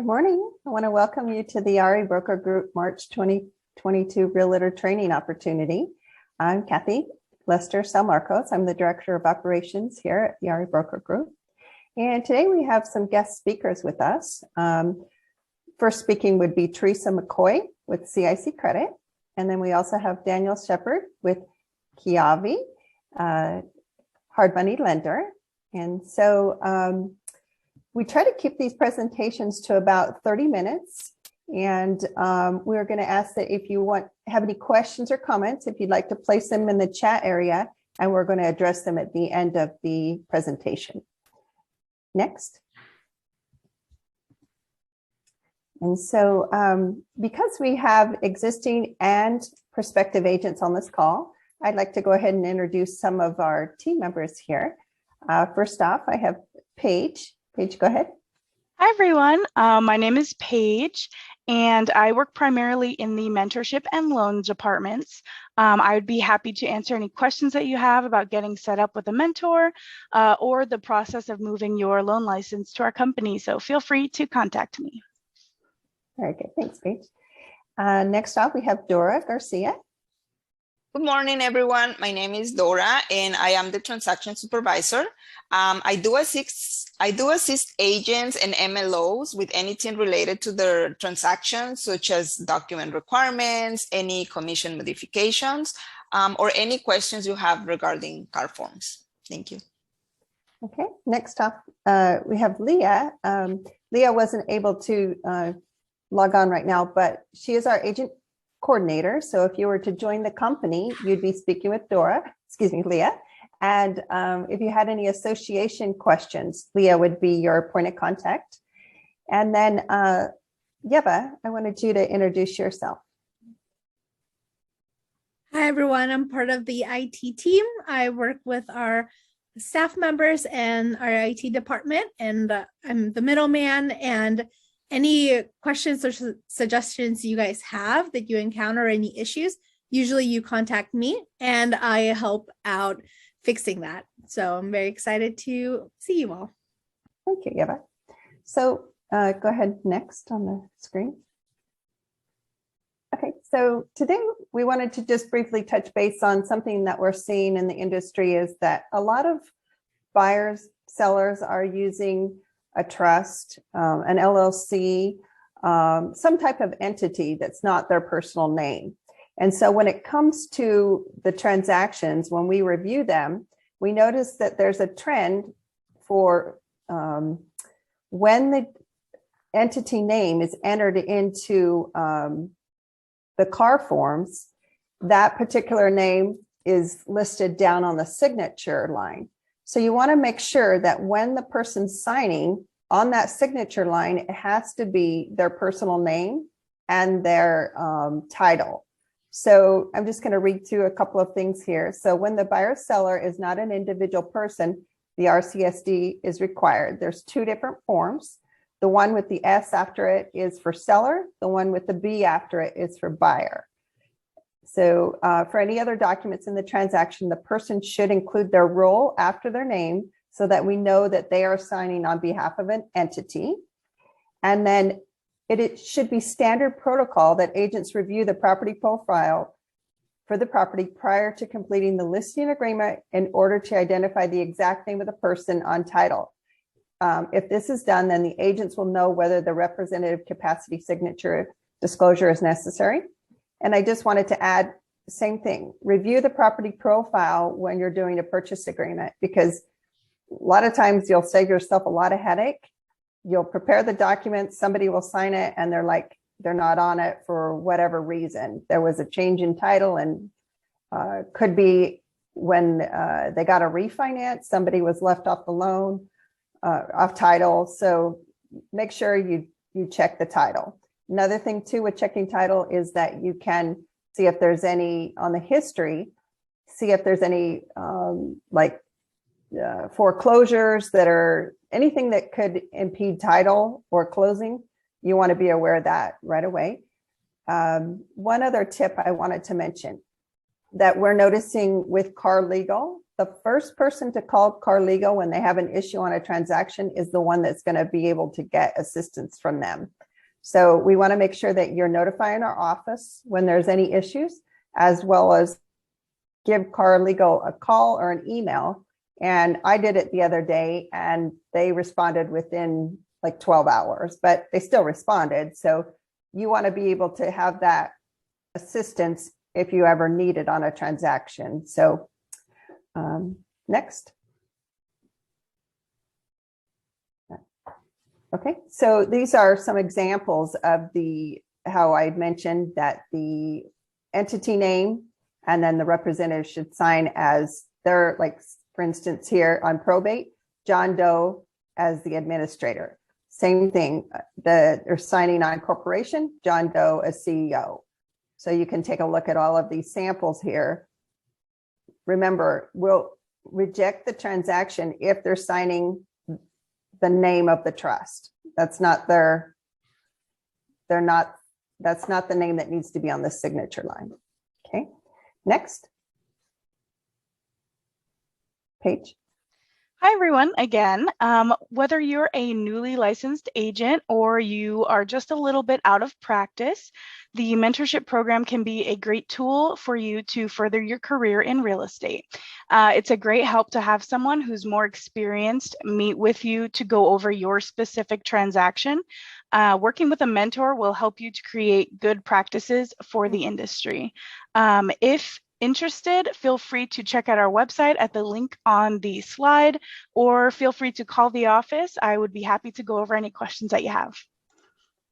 morning. I want to welcome you to the REeBroker Group March 2022 Realtor Training Opportunity. I'm Kiavi Lester Salmarcos. I'm the Director of Operations here at the REeBroker Group. And today we have some guest speakers with us. First speaking would be Theresa McCoy with CIC Credit. And then we also have Daniel Shepard with Kiavi, hard money lender. And so we try to keep these presentations to about 30 minutes. And we're going to ask that if you have any questions or comments, if you'd like to place them in the chat area, and we're going to address them at the end of the presentation. Next. And so because we have existing and prospective agents on this call, I'd like to go ahead and introduce some of our team members here. First off, I have Paige. Paige, go ahead. Hi, everyone. My name is Paige, and I work primarily in the mentorship and loan departments. I would be happy to answer any questions that you have about getting set up with a mentor or the process of moving your loan license to our company. So feel free to contact me. Very good. Thanks, Paige. Next off, we have Dora Garcia. Good morning, everyone. My name is Dora, and I am the transaction supervisor. I do assist agents and MLOs with anything related to their transactions, such as document requirements, any commission modifications, or any questions you have regarding car forms. Thank you. Okay. Next up, we have Leah. Leah wasn't able to log on right now, but she is our agent coordinator. So if you were to join the company, you'd be speaking with Leah. And if you had any association questions, Leah would be your point of contact. And then Yeva, I wanted you to introduce yourself. Hi, everyone. I'm part of the IT team. I work with our staff members and our IT department, and I'm the middleman. And any questions or suggestions you guys have that you encounter, any issues, usually you contact me and I help out fixing that. So I'm very excited to see you all. Thank you, Eva. So go ahead next on the screen. Okay, so today we wanted to just briefly touch base on something that we're seeing in the industry is that a lot of buyers, sellers are using a trust, an LLC, some type of entity that's not their personal name. And so when it comes to the transactions, when we review them, we notice that there's a trend for when the entity name is entered into the car forms, that particular name is listed down on the signature line. So you want to make sure that when the person's signing on that signature line, it has to be their personal name and their title. So I'm just going to read through a couple of things here. So when the buyer seller is not an individual person, the RCSD is required. There's two different forms. The one with the S after it is for seller. The one with the B after it is for buyer. So for any other documents in the transaction, the person should include their role after their name so that we know that they are signing on behalf of an entity. And then it should be standard protocol that agents review the property profile for the property prior to completing the listing agreement in order to identify the exact name of the person on title. If this is done, then the agents will know whether the representative capacity signature disclosure is necessary. And I just wanted to add the same thing, review the property profile when you're doing a purchase agreement, because a lot of times you'll save yourself a lot of headache. You'll prepare the document, somebody will sign it and they're not on it for whatever reason. There was a change in title and could be when they got a refinance, somebody was left off the loan, off title. So make sure you check the title. Another thing too with checking title is that you can see if there's any on the history, see if there's any foreclosures that are anything that could impede title or closing. You want to be aware of that right away. One other tip I wanted to mention that we're noticing with car legal, the first person to call car legal when they have an issue on a transaction is the one that's going to be able to get assistance from them. So we want to make sure that you're notifying our office when there's any issues, as well as give Car Legal a call or an email. And I did it the other day and they responded within like 12 hours, but they still responded. So you want to be able to have that assistance if you ever need it on a transaction. So next. Okay, so these are some examples of how I mentioned that the entity name and then the representative should sign as their, like, for instance, here on probate, John Doe as the administrator. Same thing, they're signing on corporation, John Doe as CEO. So you can take a look at all of these samples here. Remember, we'll reject the transaction if they're signing the name of the trust. That's not the name that needs to be on the signature line. Okay, next. Page. Hi, everyone. Again, whether you're a newly licensed agent or you are just a little bit out of practice, the mentorship program can be a great tool for you to further your career in real estate. It's a great help to have someone who's more experienced meet with you to go over your specific transaction. Working with a mentor will help you to create good practices for the industry. If interested, feel free to check out our website at the link on the slide, or feel free to call the office. I would be happy to go over any questions that you have.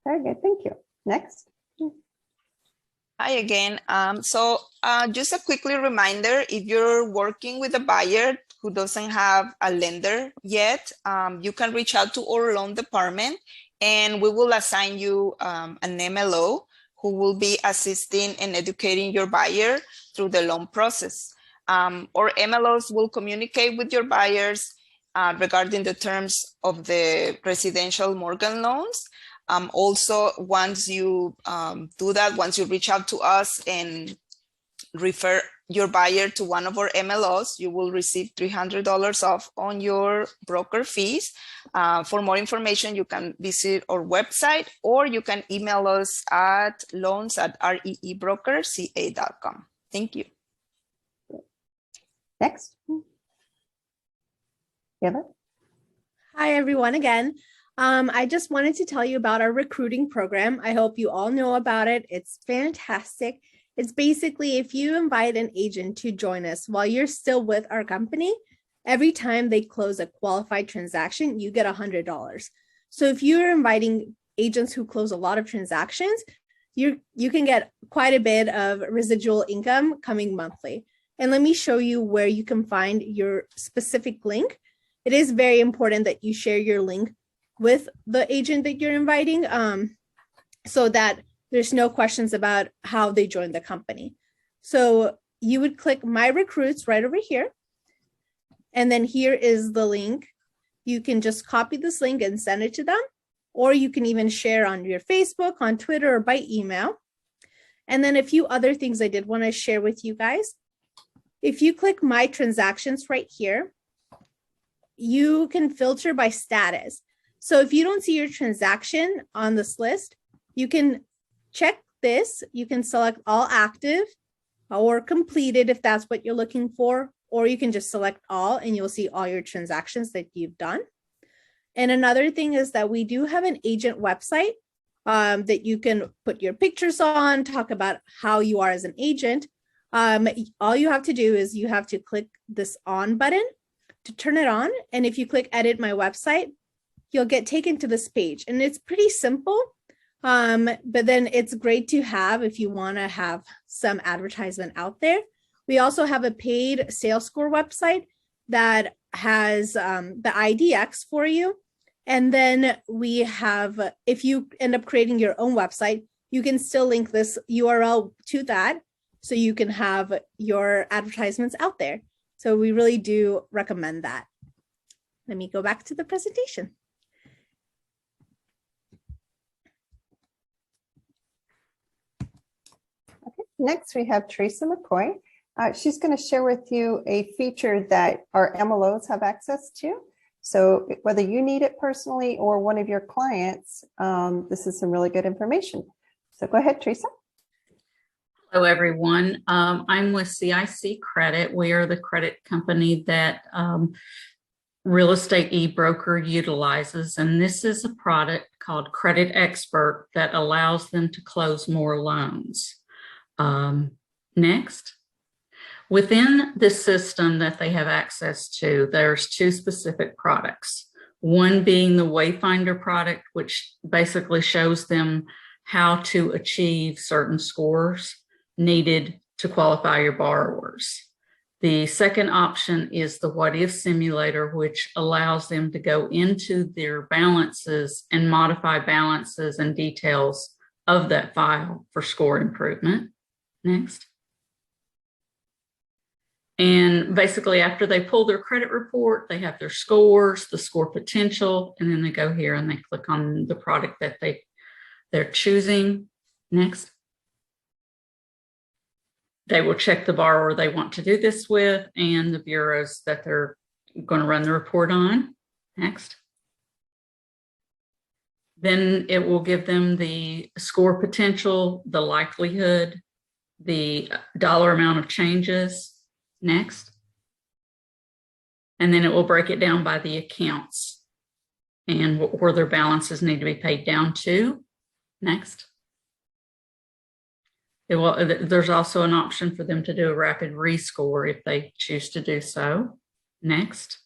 Very good, thank you. Next. Hi again. Just a quickly reminder, if you're working with a buyer who doesn't have a lender yet, you can reach out to our loan department and we will assign you an MLO who will be assisting and educating your buyer through the loan process. Or MLOs will communicate with your buyers regarding the terms of the residential mortgage loans. Also, once you do that, once you reach out to us and refer your buyer to one of our MLOs, you will receive $300 off on your broker fees. For more information, you can visit our website or you can email us at loans@REeBrokerCA.com. Thank you. Next. Kiavi. Hi, everyone, again. I just wanted to tell you about our recruiting program. I hope you all know about it. It's fantastic. It's basically if you invite an agent to join us while you're still with our company, every time they close a qualified transaction, you get $100. So if you're inviting agents who close a lot of transactions, you can get quite a bit of residual income coming monthly. And let me show you where you can find your specific link. It is very important that you share your link with the agent that you're inviting so that there's no questions about how they joined the company. So you would click My Recruits right over here. And then here is the link. You can just copy this link and send it to them, or you can even share on your Facebook, on Twitter, or by email. And then a few other things I did want to share with you guys. If you click My Transactions right here, you can filter by status. So if you don't see your transaction on this list, you can check this. You can select all active or completed if that's what you're looking for, or you can just select all and you'll see all your transactions that you've done. And another thing is that we do have an agent website that you can put your pictures on, talk about how you are as an agent. All you have to do is you have to click this on button to turn it on. And if you click edit my website, you'll get taken to this page. And it's pretty simple, but then it's great to have if you want to have some advertisement out there. We also have a paid sales score website that has the IDX for you. And then we have, if you end up creating your own website, you can still link this URL to that so you can have your advertisements out there. So we really do recommend that. Let me go back to the presentation. Okay. Next, we have Theresa McCoy. She's going to share with you a feature that our MLOs have access to. So whether you need it personally or one of your clients, this is some really good information. So go ahead, Theresa. Hello, everyone. I'm with CIC Credit. We are the credit company that Real Estate eBroker utilizes, and this is a product called Credit X-pert that allows them to close more loans. Next. Within this system that they have access to, there's two specific products. One being the Wayfinder product, which basically shows them how to achieve certain scores needed to qualify your borrowers. The second option is the What If Simulator, which allows them to go into their balances and modify balances and details of that file for score improvement. Next. And basically, after they pull their credit report, they have their scores, the score potential, and then they go here and they click on the product that they're choosing. Next. They will check the borrower they want to do this with and the bureaus that they're going to run the report on. Next. Then it will give them the score potential, the likelihood, the dollar amount of changes. Next. And then it will break it down by the accounts and where their balances need to be paid down to. Next. There's also an option for them to do a rapid rescore if they choose to do so. Next.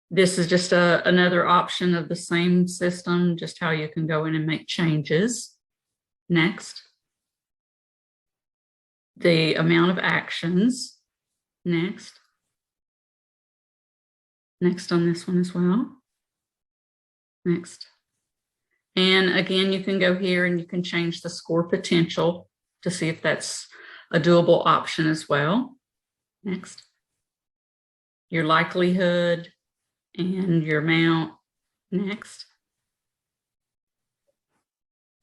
This is just another option of the same system, just how you can go in and make changes. Next. The amount of actions. Next. Next on this one as well. Next. And again, you can go here and you can change the score potential to see if that's a doable option as well. Next. Your likelihood and your amount. Next.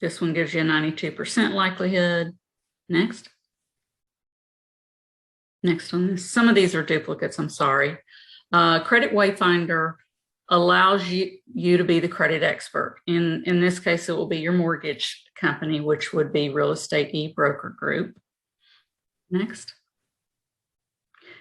This one gives you a 92% likelihood. Next. Next on this, some of these are duplicates, I'm sorry. Credit Wayfinder allows you to be the credit expert. In this case, it will be your mortgage company, which would be Real Estate eBroker Group. Next.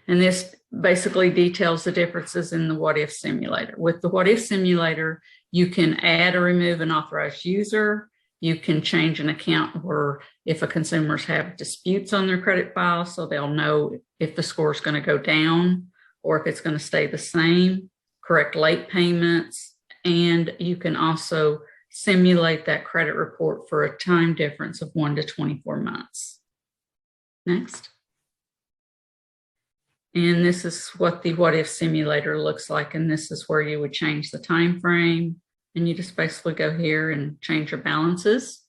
And this basically details the differences in the What If Simulator. With the What If Simulator, you can add or remove an authorized user. You can change an account where if a consumers have disputes on their credit file, so they'll know if the score is going to go down or if it's going to stay the same, correct late payments, and you can also simulate that credit report for a time difference of 1 to 24 months. Next. And this is what the What If Simulator looks like, and this is where you would change the time frame. And you just basically go here and change your balances.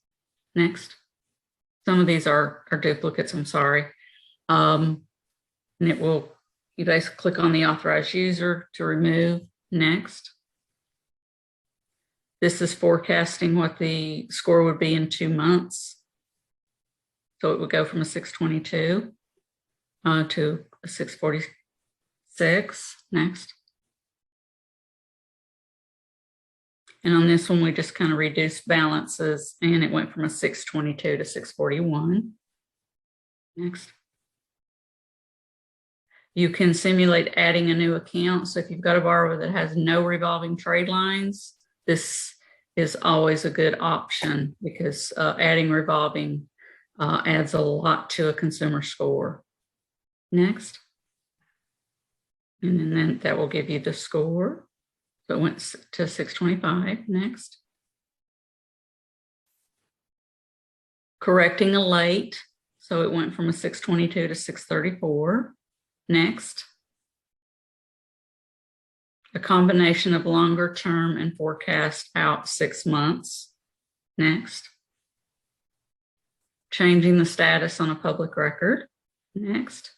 Next. Some of these are duplicates, I'm sorry. And you basically click on the authorized user to remove. Next. This is forecasting what the score would be in 2 months. So it would go from a 622 to a 646. Next. And on this one, we just kind of reduced balances and it went from a 622 to 641. Next. You can simulate adding a new account. So if you've got a borrower that has no revolving trade lines, this is always a good option because adding revolving adds a lot to a consumer score. Next. And then that will give you the score. So it went to 625. Next. Correcting a late. So it went from a 622 to 634. Next. A combination of longer term and forecast out 6 months. Next. Changing the status on a public record. Next.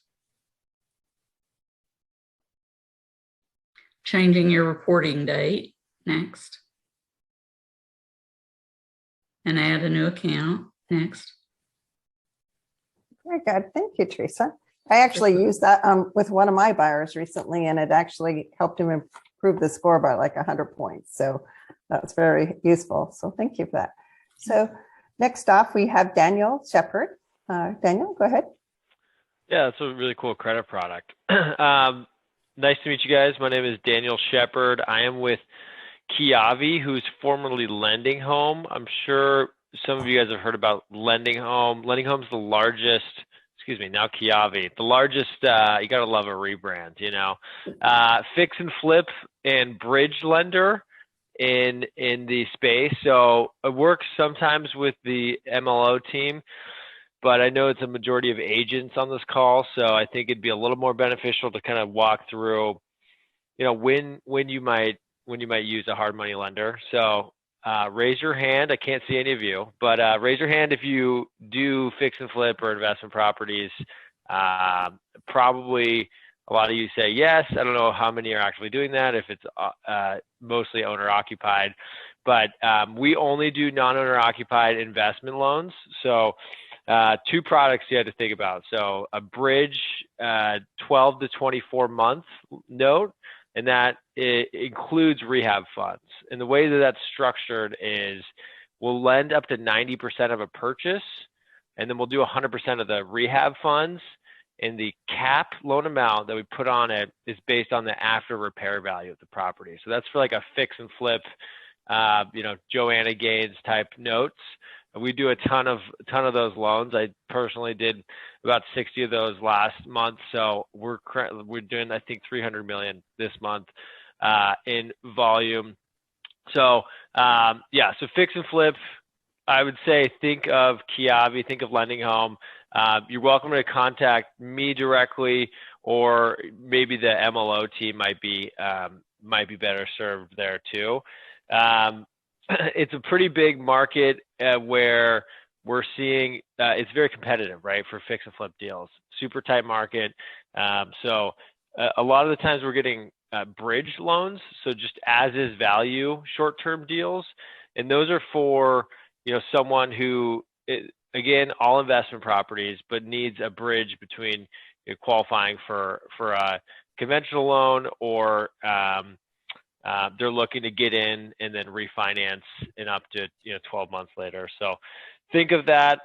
Changing your reporting date. Next. And add a new account. Next. Very good. Thank you, Theresa. I actually used that with one of my buyers recently, and it actually helped him improve the score by like 100 points. So that's very useful. So thank you for that. So next off, we have Daniel Shepard. Daniel, go ahead. Yeah, that's a really cool credit product. Nice to meet you guys. My name is Daniel Shepard. I am with Kiavi, who's formerly Lending Home. I'm sure some of you guys have heard about Lending Home. Lending Home's the largest, now Kiavi, the largest, you gotta love a rebrand, you know, fix and flip and bridge lender in the space. So it works sometimes with the MLO team, but I know it's a majority of agents on this call, so I think it'd be a little more beneficial to kind of walk through, you know, when you might use a hard money lender. So raise your hand. I can't see any of you, but raise your hand if you do fix and flip or investment properties. Probably a lot of you say yes. I don't know how many are actually doing that, if it's mostly owner occupied, but we only do non-owner occupied investment loans. So two products you had to think about. So a bridge 12 to 24 month note, and that includes rehab funds. And the way that that's structured is we'll lend up to 90% of a purchase, and then we'll do 100% of the rehab funds. And the cap loan amount that we put on it is based on the after repair value of the property. So that's for like a fix and flip, you know, Joanna Gaines type notes. We do a ton of those loans. I personally did about 60 of those last month. So we're doing, I think, 300 million this month in volume. So yeah, so fix and flip, I would say think of Kiavi, think of Lending Home. You're welcome to contact me directly, or maybe the MLO team might be better served there too. It's a pretty big market where we're seeing it's very competitive, right, for fix and flip deals. Super tight market. So a lot of the times we're getting bridge loans, so just as is value short-term deals, and those are for, you know, someone who, again, all investment properties, but needs a bridge between, you know, qualifying for a conventional loan, or they're looking to get in and then refinance in up to, you know, 12 months later. So think of that.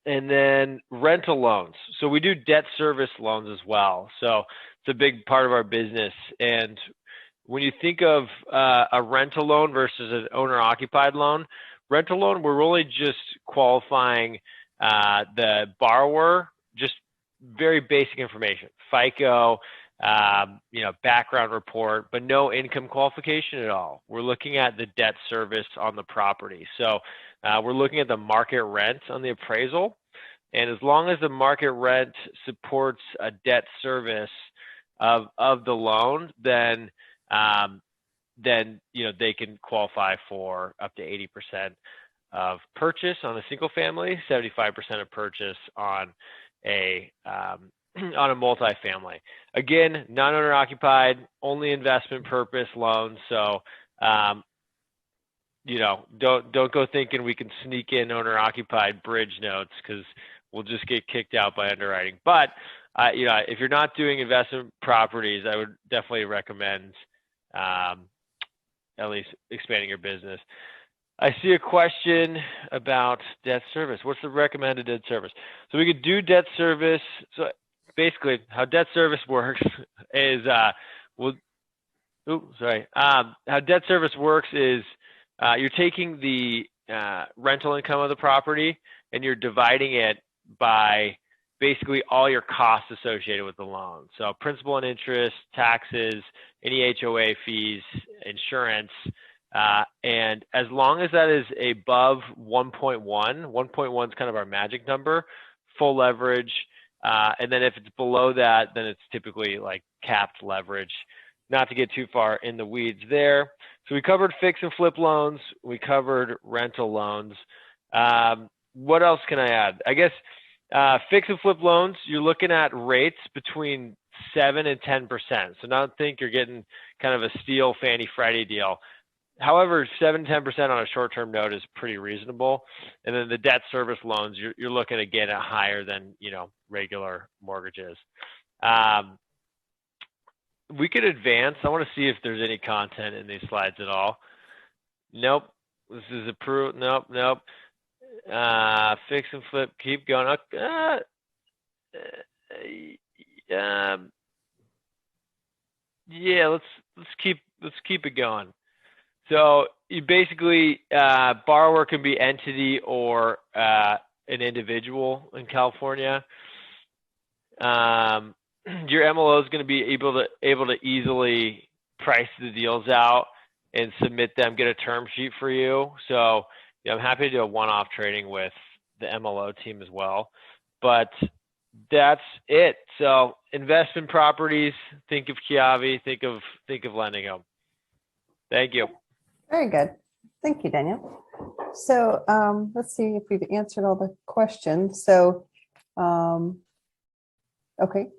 And then rental loans. So we do debt service loans as well. So it's a big part of our business. And when you think of a rental loan versus an owner occupied loan, rental loan, we're really just qualifying the borrower, just very basic information, FICO, you know, background report, but no income qualification at all. We're looking at the debt service on the property. So we're looking at the market rent on the appraisal. And as long as the market rent supports a debt service of the loan, then you know, they can qualify for up to 80% of purchase on a single family, 75% of purchase on a multifamily. Again, non-owner occupied, only investment purpose loans. So, you know, don't go thinking we can sneak in owner occupied bridge notes, because we'll just get kicked out by underwriting. But you know, if you're not doing investment properties, I would definitely recommend at least expanding your business. I see a question about debt service. What's the recommended debt service? So we could do debt service. So basically, how debt service works is, how debt service works is you're taking the rental income of the property and you're dividing it by basically all your costs associated with the loan. So principal and interest, taxes, any HOA fees, insurance, and as long as that is above 1.1, 1.1 is kind of our magic number, full leverage, and then if it's below that, then it's typically like capped leverage. Not to get too far in the weeds there. So we covered fix and flip loans. We covered rental loans. What else can I add? I guess fix and flip loans, you're looking at rates between 7 and 10%. So don't think you're getting kind of a steal Fannie Friday deal. However, 7 to 10% on a short-term note is pretty reasonable. And then the debt service loans, you're looking again at higher than, you know, regular mortgages. we could advance. I want to see if there's any content in these slides at all. Nope. This is approved. Nope. Fix and flip. Keep going. Yeah, let's keep it going. So you basically, borrower can be entity or an individual in California. Your MLO is going to be able to easily price the deals out and submit them, get a term sheet for you. So I'm happy to do a one-off trading with the MLO team as well. But that's it. So investment properties, think of Kiavi, think of lending them. Thank you. Very good. Thank you, Daniel. So let's see if we've answered all the questions. So, okay.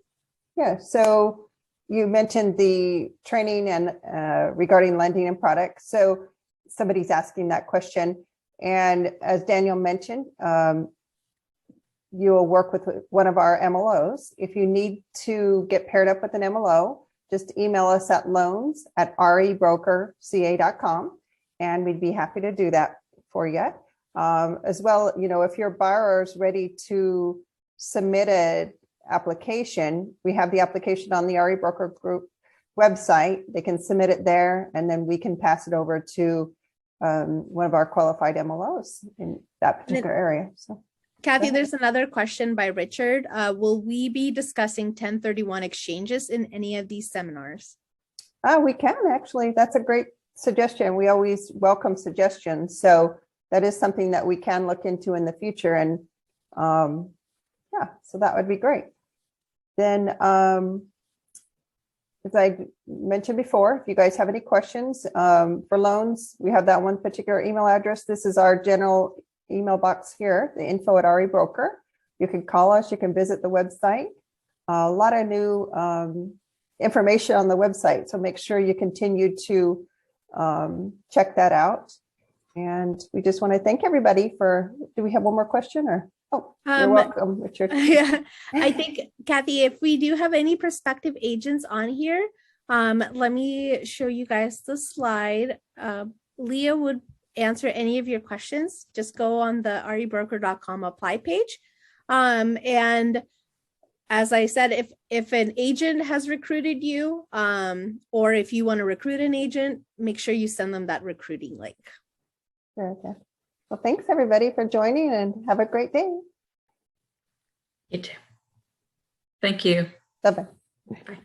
Yeah, so you mentioned the training and regarding lending and products. So somebody's asking that question. And as Daniel mentioned, you will work with one of our MLOs. If you need to get paired up with an MLO, just email us at loans@REeBrokerCA.com, and we'd be happy to do that for you. As well, if your borrower is ready to submit an application, we have the application on the REeBroker group website. They can submit it there, and then we can pass it over to one of our qualified MLOs in that particular area. So, Kathy, there's another question by Richard. Will we be discussing 1031 exchanges in any of these seminars? We can actually. That's a great suggestion. We always welcome suggestions. So that is something that we can look into in the future. And yeah, so that would be great. Then, as I mentioned before, if you guys have any questions for loans, we have that one particular email address. This is our general email box here, the info@REbroker. You can call us, you can visit the website. A lot of new information on the website, so make sure you continue to check that out. And we just want to thank everybody for, do we have one more question or? Oh, you're welcome, Richard. Yeah, I think, Kathy, if we do have any prospective agents on here, let me show you guys the slide. Leah would answer any of your questions. Just go on the REbroker.com apply page. And as I said, if an agent has recruited you, or if you want to recruit an agent, make sure you send them that recruiting link. Okay. Well, thanks everybody for joining, and have a great day. You too. Thank you. Bye-bye. Bye.